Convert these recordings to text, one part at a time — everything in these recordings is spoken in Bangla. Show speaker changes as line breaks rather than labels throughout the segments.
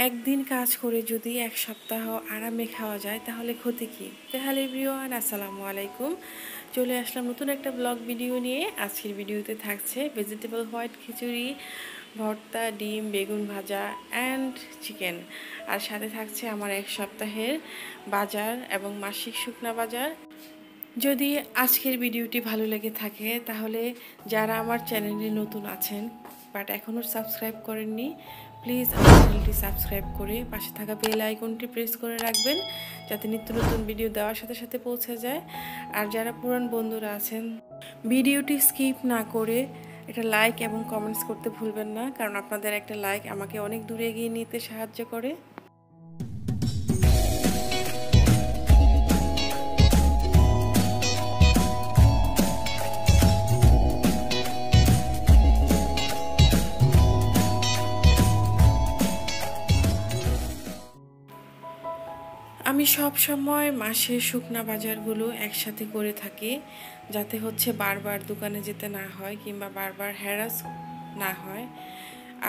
একদিন কাজ করে যদি এক সপ্তাহ আরামে খাওয়া যায় তাহলে ক্ষতি কী? তাহলে এভরিওয়ান আসসালামু আলাইকুম। চলে আসলাম নতুন একটা ব্লগ ভিডিও নিয়ে। আজকের ভিডিওতে থাকছে ভেজিটেবল হোয়াইট খিচুড়ি, ভর্তা, ডিম, বেগুন ভাজা অ্যান্ড চিকেন। আর সাথে থাকছে আমার এক সপ্তাহের বাজার এবং মাসিক শুকনা বাজার। যদি আজকের ভিডিওটি ভালো লেগে থাকে তাহলে যারা আমার চ্যানেলে নতুন আছেন বাট এখনও সাবস্ক্রাইব করেননি, প্লিজ আমার চ্যানেলটি সাবস্ক্রাইব করে পাশে থাকা বেল আইকনটি প্রেস করে রাখবেন যাতে নিত্য নতুন ভিডিও দেওয়ার সাথে সাথে পৌঁছে যায়। আর যারা পুরান বন্ধুরা আছেন ভিডিওটি স্কিপ না করে এটা লাইক এবং কমেন্টস করতে ভুলবেন না, কারণ আপনাদের একটা লাইক আমাকে অনেক দূরে এগিয়ে নিতে সাহায্য করে। আমি সব সময় মাসের শুকনা বাজারগুলো একসাথে করে থাকি, যাতে হচ্ছে বারবার দোকানে যেতে না হয় কিংবা বারবার হ্যারাস না হয়।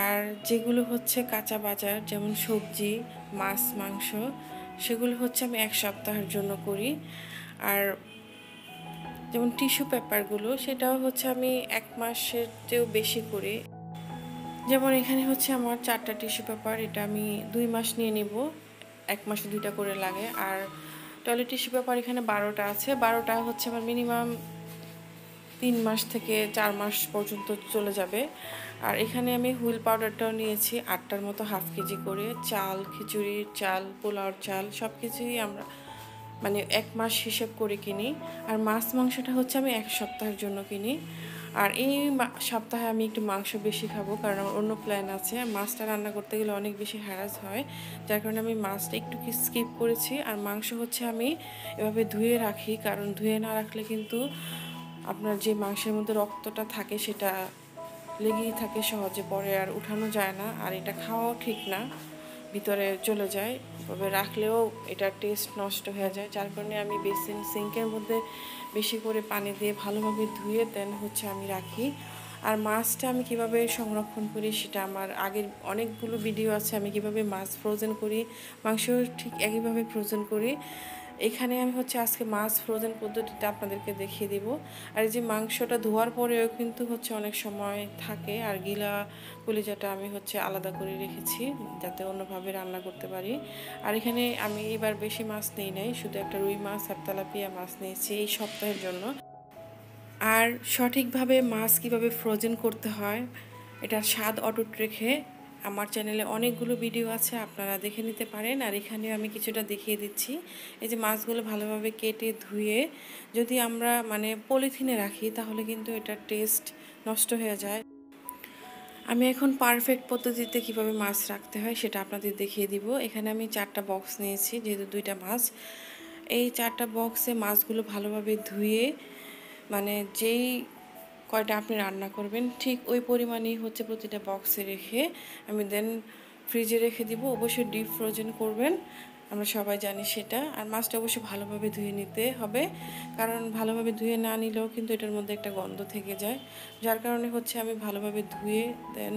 আর যেগুলো হচ্ছে কাঁচা বাজার যেমন সবজি, মাছ, মাংস, সেগুলো হচ্ছে আমি এক সপ্তাহের জন্য করি। আর যেমন টিস্যু পেপারগুলো সেটাও হচ্ছে আমি এক মাসের চেয়েও বেশি করি। যেমন এখানে হচ্ছে আমার 4টা টিস্যু পেপার, এটা আমি 2 মাস নিয়ে নিব, এক মাসে 2টা করে লাগে। আর টয়লেট টিস্যু পেপার এখানে 12টা আছে, 12টা হচ্ছে আমার মিনিমাম 3 মাস থেকে 4 মাস পর্যন্ত চলে যাবে। আর এখানে আমি হুইল পাউডারটাও নিয়েছি 8টার মতো, হাফ কেজি করে। চাল, খিচুড়ির চাল, পোলাওর চাল সব কিছুই আমরা মানে 1 মাস হিসেব করে কিনি। আর মাছ মাংসটা হচ্ছে আমি এক সপ্তাহের জন্য কিনি। আর এই সপ্তাহে আমি একটু মাংস বেশি খাবো, কারণ আমার অন্য প্ল্যান আছে। মাছটা রান্না করতে গেলে অনেক বেশি হ্যারাস হয়, যার কারণে আমি মাছটা একটু স্কিপ করেছি। আর মাংস হচ্ছে আমি এভাবে ধুয়ে রাখি, কারণ ধুয়ে না রাখলে কিন্তু আপনার যে মাংসের মধ্যে রক্তটা থাকে সেটা লেগেই থাকে সহজে, পরে আর উঠানো যায় না। আর এটা খাওয়াও ঠিক না, ভিতরে চলে যায়। তবে রাখলেও এটার টেস্ট নষ্ট হয়ে যায়, যার কারণে আমি বেসিন সিঙ্কের মধ্যে বেশি করে পানি দিয়ে ভালোভাবে ধুয়ে দেন হচ্ছে আমি রাখি। আর মাছটা আমি কিভাবে সংরক্ষণ করি সেটা আমার আগের অনেকগুলো ভিডিও আছে, আমি কিভাবে মাছ ফ্রোজেন করি, মাংস ঠিক একইভাবে ফ্রোজেন করি। এখানে আমি হচ্ছে আজকে মাছ ফ্রোজেন পদ্ধতিটা আপনাদেরকে দেখিয়ে দিব। আর এই যে মাংসটা ধোয়ার পরেও কিন্তু হচ্ছে অনেক সময় থাকে, আর গিলা কলিজাটা আমি হচ্ছে আলাদা করে রেখেছি যাতে অন্যভাবে রান্না করতে পারি। আর এখানে আমি এবার বেশি মাছ নেই নাই, শুধু একটা রুই মাছ আর তেলাপিয়া মাছ নিয়েছি এই সপ্তাহের জন্য। আর সঠিকভাবে মাছ কিভাবে ফ্রোজেন করতে হয় এটার স্বাদ অটুট রেখে আমার চ্যানেলে অনেকগুলো ভিডিও আছে, আপনারা দেখে নিতে পারেন। আর এখানে আমি কিছুটা দেখিয়ে দিচ্ছি। এই যে মাছগুলো ভালোভাবে কেটে ধুয়ে যদি আমরা পলিথিনে রাখি তাহলে কিন্তু এটার টেস্ট নষ্ট হয়ে যায়। আমি এখন পারফেক্ট পদ্ধতিতে কিভাবে মাছ রাখতে হয় সেটা আপনাদের দেখিয়ে দিব। এখানে আমি 4টা বক্স নিয়েছি, যেহেতু 2টা মাছ। এই 4টা বক্সে মাছগুলো ভালোভাবে ধুয়ে যেই কয়টা আপনি রান্না করবেন ঠিক ওই পরিমাণেই হচ্ছে প্রতিটা বক্সে রেখে আমি দেন ফ্রিজে রেখে দিব। অবশ্যই ডিপ ফ্রোজেন করবেন, আমরা সবাই জানি সেটা। আর মাছটা অবশ্যই ভালোভাবে ধুয়ে নিতে হবে, কারণ ভালোভাবে ধুয়ে না নিলেও কিন্তু এটার মধ্যে একটা গন্ধ থেকে যায়, যার কারণে হচ্ছে আমি ভালোভাবে ধুয়ে দেন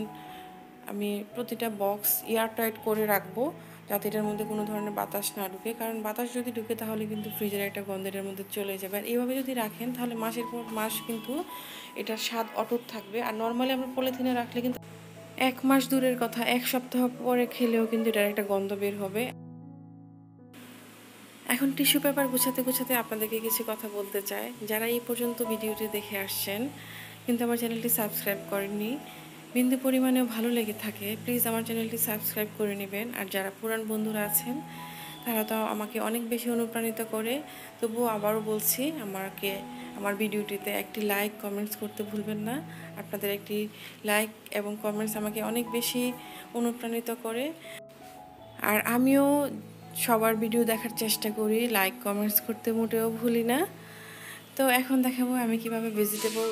আমি প্রতিটা বক্স এয়ারটাইট করে রাখবো যাতে এটার মধ্যে কোনো ধরনের বাতাস না ঢুকে, কারণ বাতাস যদি ঢুকে তাহলে কিন্তু ফ্রিজের একটা গন্ধ এটার মধ্যে চলে যাবে। আর এইভাবে যদি রাখেন তাহলে মাসের পর মাস কিন্তু এটার স্বাদ অটুট থাকবে। আর নর্মালি আমরা পলিথিনে রাখলে কিন্তু 1 মাস দূরের কথা, 1 সপ্তাহ পরে খেলেও কিন্তু এটার একটা গন্ধ বের হবে। এখন টিস্যু পেপার গুছাতে গুছাতে আপনাদেরকে কিছু কথা বলতে চাই। যারা এই পর্যন্ত ভিডিওটি দেখে আসছেন কিন্তু আমার চ্যানেলটি সাবস্ক্রাইব করেননি, বিন্দু পরিমাণেও ভালো লেগে থাকে প্লিজ আমার চ্যানেলটি সাবস্ক্রাইব করে নেবেন। আর যারা পুরান বন্ধুরা আছেন তারা তো আমাকে অনেক বেশি অনুপ্রাণিত করে, তবুও আবারও বলছি আমার ভিডিওটিতে একটি লাইক কমেন্টস করতে ভুলবেন না। আপনাদের একটি লাইক এবং কমেন্টস আমাকে অনেক বেশি অনুপ্রাণিত করে। আর আমিও সবার ভিডিও দেখার চেষ্টা করি, লাইক কমেন্টস করতে মোটেও ভুলি না। তো এখন দেখাবো আমি কিভাবে ভেজিটেবল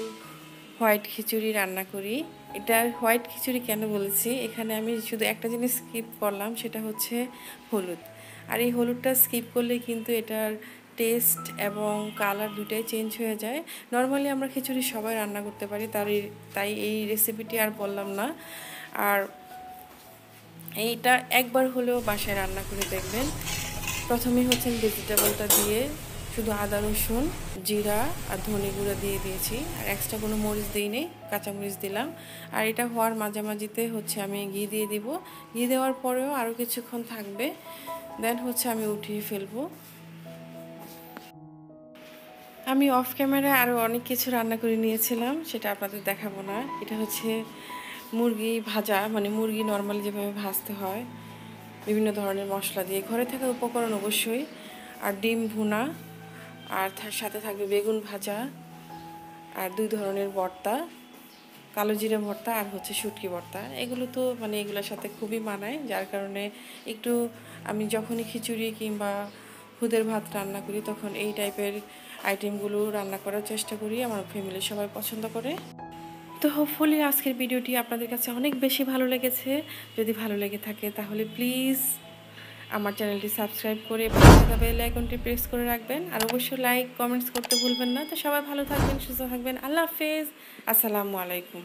হোয়াইট খিচুড়ি রান্না করি। এটা হোয়াইট খিচুড়ি কেন বলেছি, এখানে আমি শুধু একটা জিনিস স্কিপ করলাম, সেটা হচ্ছে হলুদ। আর এই হলুদটা স্কিপ করলে কিন্তু এটার টেস্ট এবং কালার দুটাই চেঞ্জ হয়ে যায়। নর্মালি আমরা খিচুড়ি সবাই রান্না করতে পারি, তাই এই রেসিপিটি আর বললাম না। আর এইটা একবার হলেও বাসায় রান্না করে দেখবেন। প্রথমেই হচ্ছে ভেজিটেবলটা দিয়ে শুধু আদা রসুন জিরা আর ধনে গুঁড়া দিয়ে দিয়েছি, আর এক্সট্রা কোনো মরিচ দিইনি, কাঁচামরিচ দিলাম। আর এটা হওয়ার মাঝামাঝিতে হচ্ছে আমি ঘি দিয়ে দিব। ঘি দেওয়ার পরেও আরও কিছুক্ষণ থাকবে, দেন হচ্ছে আমি উঠিয়ে ফেলবো। আমি অফ ক্যামেরায় আরও অনেক কিছু রান্না করে নিয়েছিলাম, সেটা আপনাদের দেখাবো না। এটা হচ্ছে মুরগি ভাজা, মানে মুরগি নর্মালি যেভাবে ভাজতে হয় বিভিন্ন ধরনের মশলা দিয়ে, ঘরে থাকা উপকরণ অবশ্যই। আর ডিম ভুনা, আর তার সাথে থাকবে বেগুন ভাজা, আর 2 ধরনের ভর্তা, কালো জিরে ভর্তা আর হচ্ছে শুটকি ভর্তা। এগুলো তো মানে এগুলোর সাথে খুবই মানায়, যার কারণে একটু আমি যখনই খিচুড়ি কিংবা খুদের ভাত রান্না করি তখন এই টাইপের আইটেমগুলো রান্না করার চেষ্টা করি, আমার ফ্যামিলির সবাই পছন্দ করে। তো হোপফুলি আজকের ভিডিওটি আপনাদের কাছে অনেক বেশি ভালো লেগেছে। যদি ভালো লেগে থাকে তাহলে প্লিজ আমার চ্যানেলটি সাবস্ক্রাইব করে পাশে থাকা বেল আইকনটি প্রেস করে রাখবেন, আর অবশ্যই লাইক কমেন্টস করতে ভুলবেন না। তো সবাই ভালো থাকবেন, সুস্থ থাকবেন। আল্লাহ হাফেজ, আসসালামু আলাইকুম।